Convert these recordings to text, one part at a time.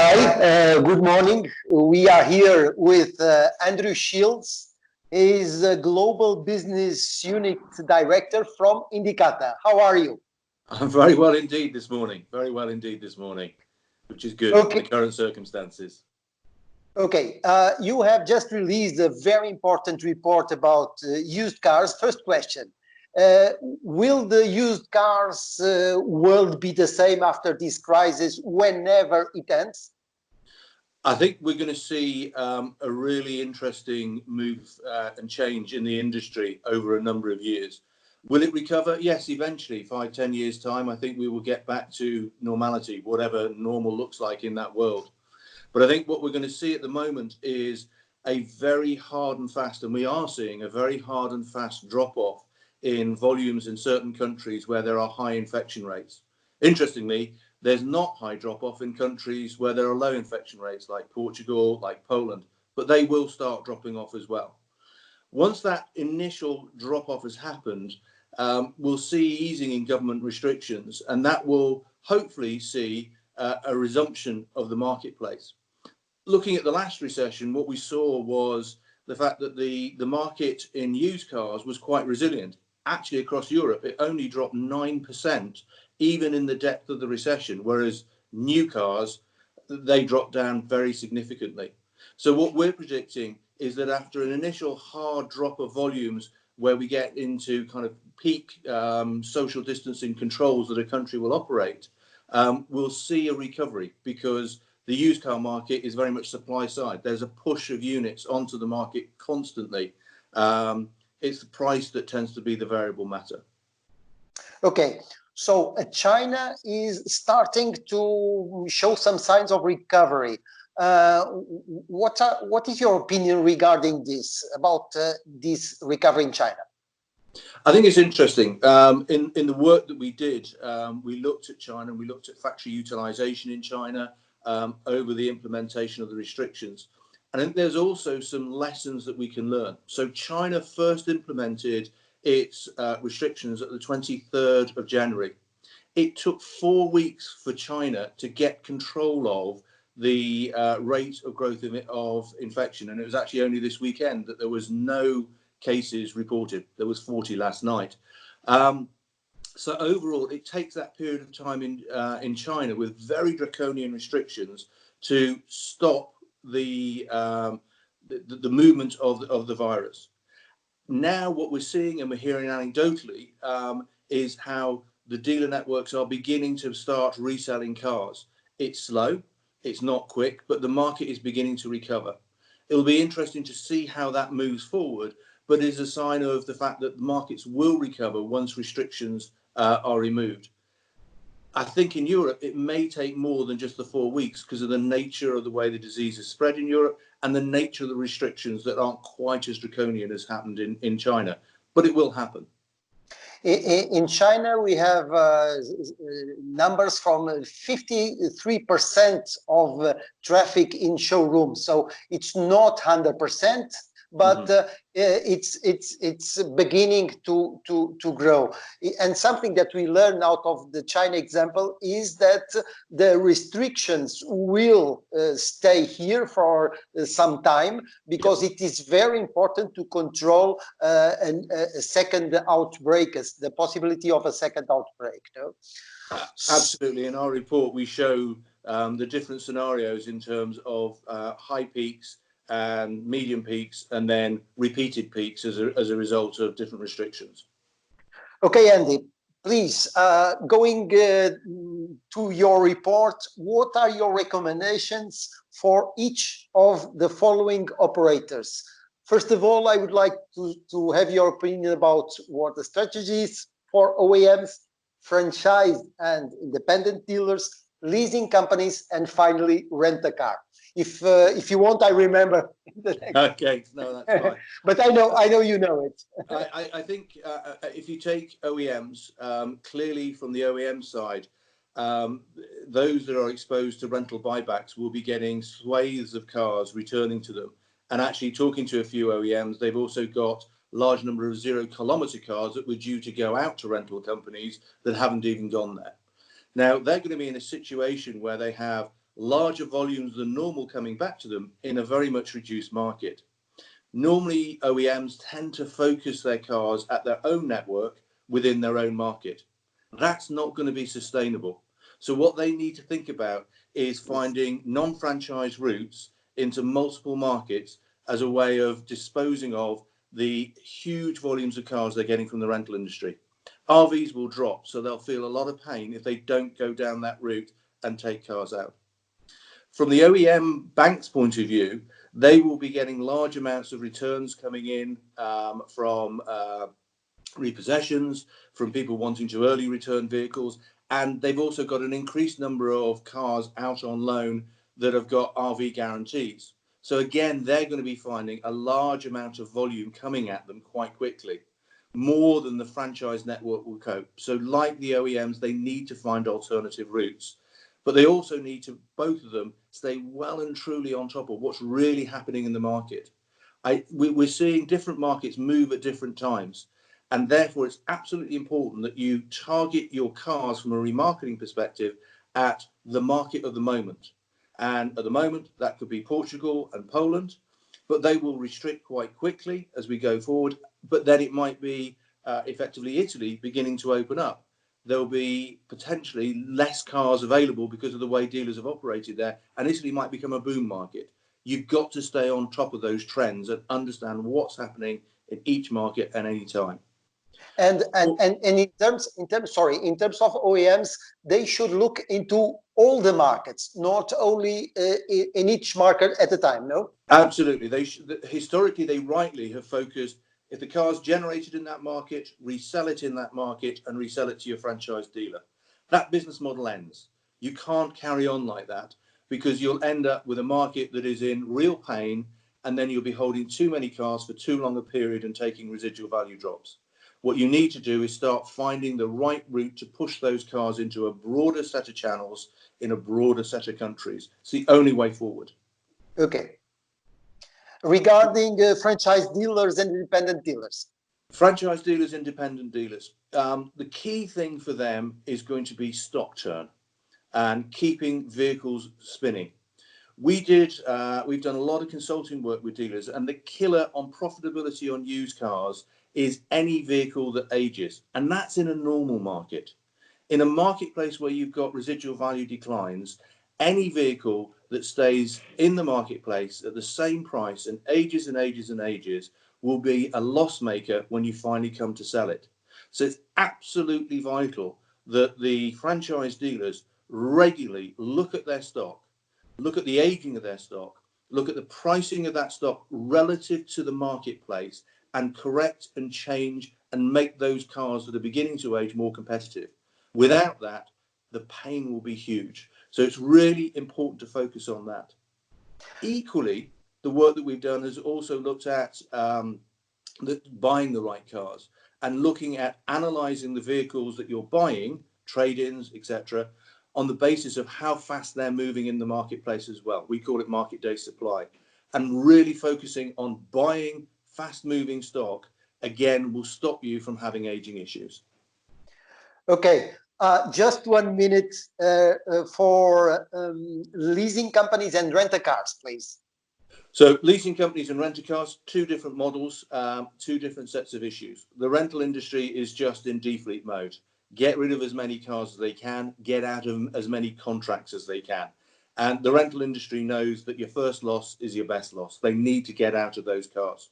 Hi, good morning. We are here with Andrew Shields. He's a Global Business Unit Director from INDICATA. How are you? I'm very well indeed this morning. Very well indeed this morning, which is good in the current circumstances. Okay, you have just released a very important report about used cars. First question, will the used cars world be the same after this crisis whenever it ends? I think we're going to see a really interesting move and change in the industry over a number of years. Will it recover? Yes, eventually, 5-10 years time, I think we will get back to normality, whatever normal looks like in that world. But I think what we're going to see at the moment is a very hard and fast, and we are seeing a very hard and fast drop off in volumes in certain countries where there are high infection rates. Interestingly, there's not high drop off in countries where there are low infection rates like Portugal, like Poland, but they will start dropping off as well. Once that initial drop off has happened, we'll see easing in government restrictions, and that will hopefully see a resumption of the marketplace. Looking at the last recession, what we saw was the fact that the market in used cars was quite resilient. Actually, across Europe, it only dropped 9%, even in the depth of the recession, whereas new cars, they dropped down very significantly. So what we're predicting is that after an initial hard drop of volumes, where we get into kind of peak social distancing controls that a country will operate, we'll see a recovery, because the used car market is very much supply side. There's a push of units onto the market constantly. It's the price that tends to be the variable matter. Okay, so China is starting to show some signs of recovery. What is your opinion regarding this, about this recovery in China? I think it's interesting. In the work that we did, we looked at China, and we looked at factory utilization in China over the implementation of the restrictions. And I think there's also some lessons that we can learn. So China first implemented its restrictions at the 23rd of January. It took 4 weeks for China to get control of the rate of growth of infection. And it was actually only this weekend that there was no cases reported. There was 40 last night. So overall, it takes that period of time in China with very draconian restrictions to stop the movement of the virus. Now, what we're seeing and we're hearing anecdotally is how the dealer networks are beginning to start reselling cars. It's slow, it's not quick, but the market is beginning to recover. It'll be interesting to see how that moves forward, but is a sign of the fact that the markets will recover once restrictions are removed. I think in Europe, it may take more than just the 4 weeks because of the nature of the way the disease is spread in Europe and the nature of the restrictions that aren't quite as draconian as happened in China, but it will happen. In China, we have numbers from 53% of traffic in showrooms. So it's not 100%, but it's beginning to grow. And something that we learn out of the China example is that the restrictions will stay here for some time, because it is very important to control a second outbreak, the possibility of a second outbreak. No? Absolutely. In our report, we show the different scenarios in terms of high peaks and medium peaks, and then repeated peaks as a result of different restrictions. Okay, Andy, please, going to your report, what are your recommendations for each of the following operators? First of all, I would like to have your opinion about what the strategies for OEMs, franchise and independent dealers, leasing companies, and finally rent-a-car. If you want, I remember the next. Okay, no, that's fine. But I know you know it. I think if you take OEMs, clearly from the OEM side, those that are exposed to rental buybacks will be getting swathes of cars returning to them. And actually talking to a few OEMs, they've also got a large number of 0-kilometer cars that were due to go out to rental companies that haven't even gone there. Now, they're going to be in a situation where they have larger volumes than normal coming back to them in a very much reduced market. Normally, OEMs tend to focus their cars at their own network within their own market. That's not going to be sustainable. So what they need to think about is finding non-franchise routes into multiple markets as a way of disposing of the huge volumes of cars they're getting from the rental industry. RVs will drop, so they'll feel a lot of pain if they don't go down that route and take cars out. From the OEM bank's point of view, they will be getting large amounts of returns coming in from repossessions, from people wanting to early return vehicles, and they've also got an increased number of cars out on loan that have got RV guarantees. So again, they're going to be finding a large amount of volume coming at them quite quickly, more than the franchise network will cope. So like the OEMs, they need to find alternative routes, but they also need to, both of them, stay well and truly on top of what's really happening in the market. We're seeing different markets move at different times. And therefore, it's absolutely important that you target your cars from a remarketing perspective at the market of the moment. And at the moment, that could be Portugal and Poland, but they will restrict quite quickly as we go forward. But then it might be effectively Italy beginning to open up. There'll be potentially less cars available because of the way dealers have operated there, and Italy might become a boom market. You've got to stay on top of those trends and understand what's happening in each market at any time. And in terms of OEMs, they should look into all the markets, not only in each market at a time. No, absolutely. Historically, they rightly have focused. If the car's generated in that market, resell it in that market and resell it to your franchise dealer. That business model ends. You can't carry on like that, because you'll end up with a market that is in real pain, and then you'll be holding too many cars for too long a period and taking residual value drops. What you need to do is start finding the right route to push those cars into a broader set of channels in a broader set of countries. It's the only way forward. Okay. Regarding franchise dealers and independent dealers. Franchise dealers, independent dealers. The key thing for them is going to be stock turn and keeping vehicles spinning. We've done a lot of consulting work with dealers, and the killer on profitability on used cars is any vehicle that ages, and that's in a normal market. In a marketplace where you've got residual value declines, any vehicle that stays in the marketplace at the same price and ages and ages and ages will be a loss maker when you finally come to sell it. So it's absolutely vital that the franchise dealers regularly look at their stock, look at the aging of their stock, look at the pricing of that stock relative to the marketplace, and correct and change and make those cars that are beginning to age more competitive. Without that, the pain will be huge. So it's really important to focus on that. Equally, the work that we've done has also looked at buying the right cars and looking at analysing the vehicles that you're buying, trade-ins, etc., on the basis of how fast they're moving in the marketplace as well. We call it market day supply. And really focusing on buying fast-moving stock, again, will stop you from having aging issues. Okay, just 1 minute for leasing companies and rent-a-cars, please. So leasing companies and rent-a-cars, two different models, two different sets of issues. The rental industry is just in defleet mode. Get rid of as many cars as they can, get out of as many contracts as they can. And the rental industry knows that your first loss is your best loss. They need to get out of those cars.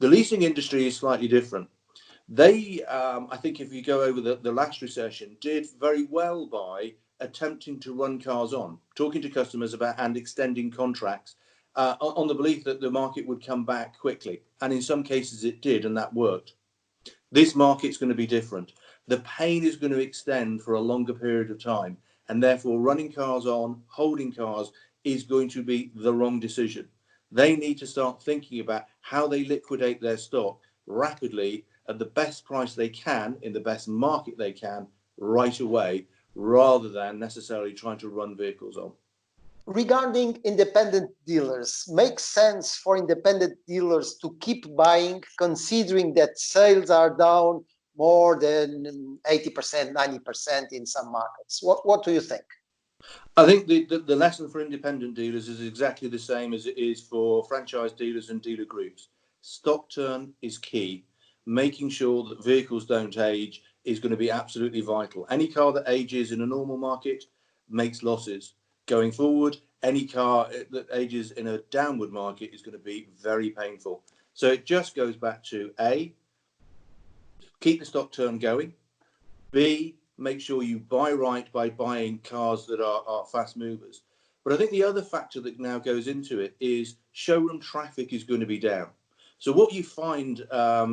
The leasing industry is slightly different. They, I think if you go over the last recession, did very well by attempting to run cars on, talking to customers about and extending contracts on the belief that the market would come back quickly. And in some cases it did, and that worked. This market's going to be different. The pain is going to extend for a longer period of time, and therefore running cars on, holding cars is going to be the wrong decision. They need to start thinking about how they liquidate their stock rapidly at the best price they can, in the best market they can, right away, rather than necessarily trying to run vehicles on. Regarding independent dealers, makes sense for independent dealers to keep buying, considering that sales are down more than 80%, 90% in some markets. What do you think? I think the lesson for independent dealers is exactly the same as it is for franchise dealers and dealer groups. Stock turn is key. Making sure that vehicles don't age is going to be absolutely vital. Any car that ages in a normal market makes losses. Going forward, any car that ages in a downward market is going to be very painful. So it just goes back to A, keep the stock turn going. B, make sure you buy right by buying cars that are fast movers. But I think the other factor that now goes into it is showroom traffic is going to be down. So what you find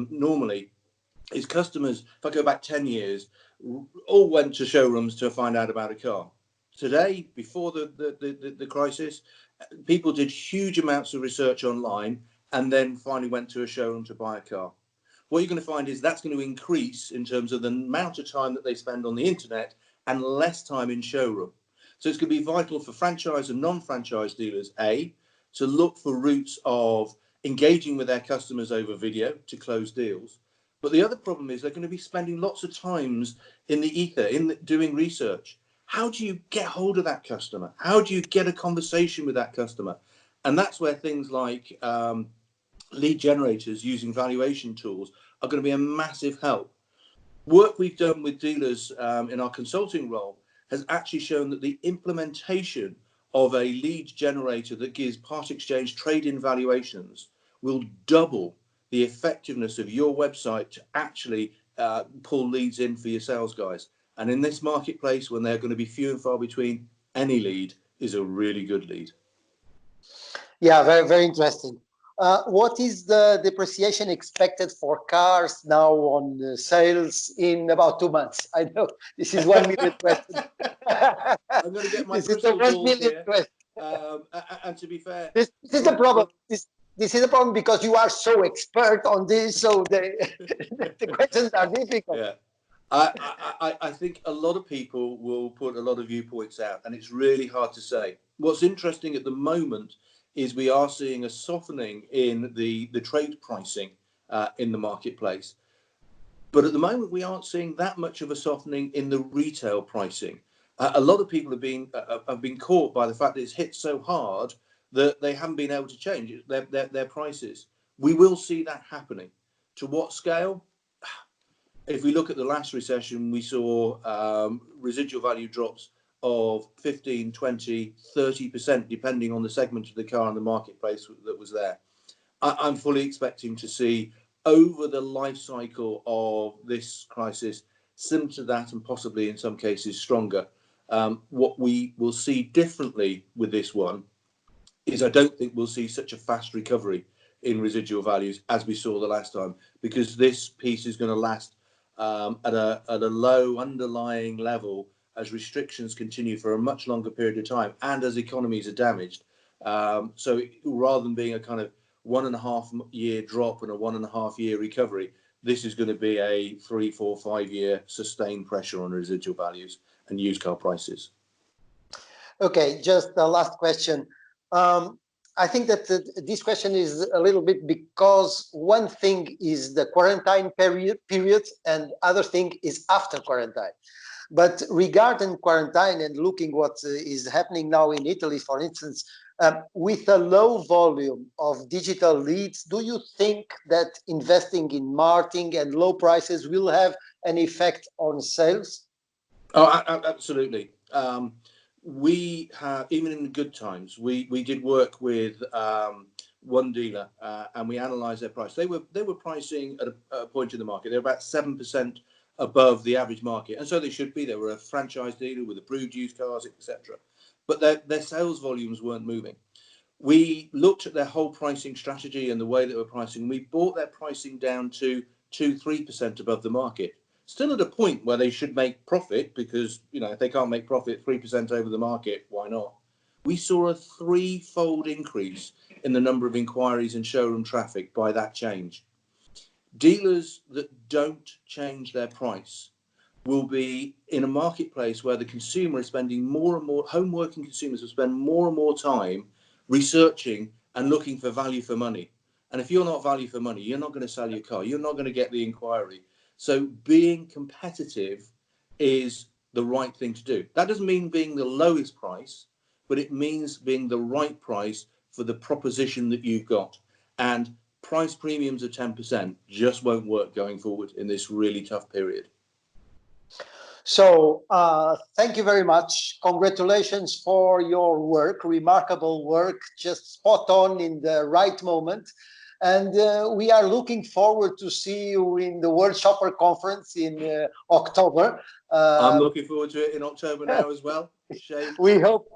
normally is customers, if I go back 10 years, all went to showrooms to find out about a car. Today, before the crisis, people did huge amounts of research online and then finally went to a showroom to buy a car. What you're going to find is that's going to increase in terms of the amount of time that they spend on the internet and less time in showroom. So it's going to be vital for franchise and non-franchise dealers, A, to look for routes of engaging with their customers over video to close deals. But the other problem is they're going to be spending lots of times in the ether, doing research. How do you get hold of that customer? How do you get a conversation with that customer? And that's where things like lead generators using valuation tools are going to be a massive help. Work we've done with dealers in our consulting role has actually shown that the implementation of a lead generator that gives part exchange trade-in valuations will double the effectiveness of your website to actually pull leads in for your sales guys. And in this marketplace, when they're going to be few and far between, any lead is a really good lead. Yeah, very, very interesting. What is the depreciation expected for cars now on sales in about 2 months? I know this is 1 million question. I'm going to get my This is the crystal 1 balls million here. question. And to be fair, This is the problem. This is the problem because you are so expert on this, so the questions are difficult. yeah. I think a lot of people will put a lot of viewpoints out, and it's really hard to say. What's interesting at the moment is we are seeing a softening in the trade pricing in the marketplace. But at the moment, we aren't seeing that much of a softening in the retail pricing. A lot of people have been caught by the fact that it's hit so hard that they haven't been able to change their prices. We will see that happening. To what scale? If we look at the last recession, we saw residual value drops of 15, 20, 30%, depending on the segment of the car and the marketplace that was there. I'm fully expecting to see over the life cycle of this crisis, similar to that and possibly in some cases stronger. What we will see differently with this one is I don't think we'll see such a fast recovery in residual values as we saw the last time, because this piece is going to last at a low underlying level as restrictions continue for a much longer period of time and as economies are damaged. So rather than being a kind of 1.5 year drop and a 1.5 year recovery, this is going to be a 3, 4, 5 year sustained pressure on residual values and used car prices. Okay, just the last question. I think that this question is a little bit because one thing is the quarantine period and other thing is after quarantine. But regarding quarantine and looking what is happening now in Italy, for instance, with a low volume of digital leads, do you think that investing in marketing and low prices will have an effect on sales? Oh, absolutely. We have, even in the good times, we did work with one dealer and we analysed their price. They were pricing at a point in the market. They're about 7% above the average market, and so they should be. They were a franchise dealer with approved used cars, etc. But their sales volumes weren't moving. We looked at their whole pricing strategy and the way they were pricing. We brought their pricing down to 2-3% above the market. Still at a point where they should make profit, because if they can't make profit 3% over the market, why not? We saw a 3-fold increase in the number of inquiries and showroom traffic by that change. Dealers that don't change their price will be in a marketplace where the consumer is spending more and more, home working consumers will spend more and more time researching and looking for value for money. And if you're not value for money, you're not going to sell your car. You're not going to get the inquiry. So being competitive is the right thing to do. That doesn't mean being the lowest price, but it means being the right price for the proposition that you've got. And price premiums of 10% just won't work going forward in this really tough period. So thank you very much. Congratulations for your work, remarkable work, just spot on in the right moment. And we are looking forward to see you in the World Shopper Conference in October. I'm looking forward to it in October now as well. Shane. We hope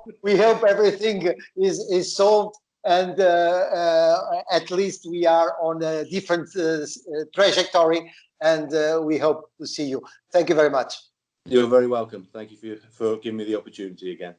everything is solved, and at least we are on a different trajectory, and we hope to see you. Thank you very much. You're very welcome. Thank you for giving me the opportunity again.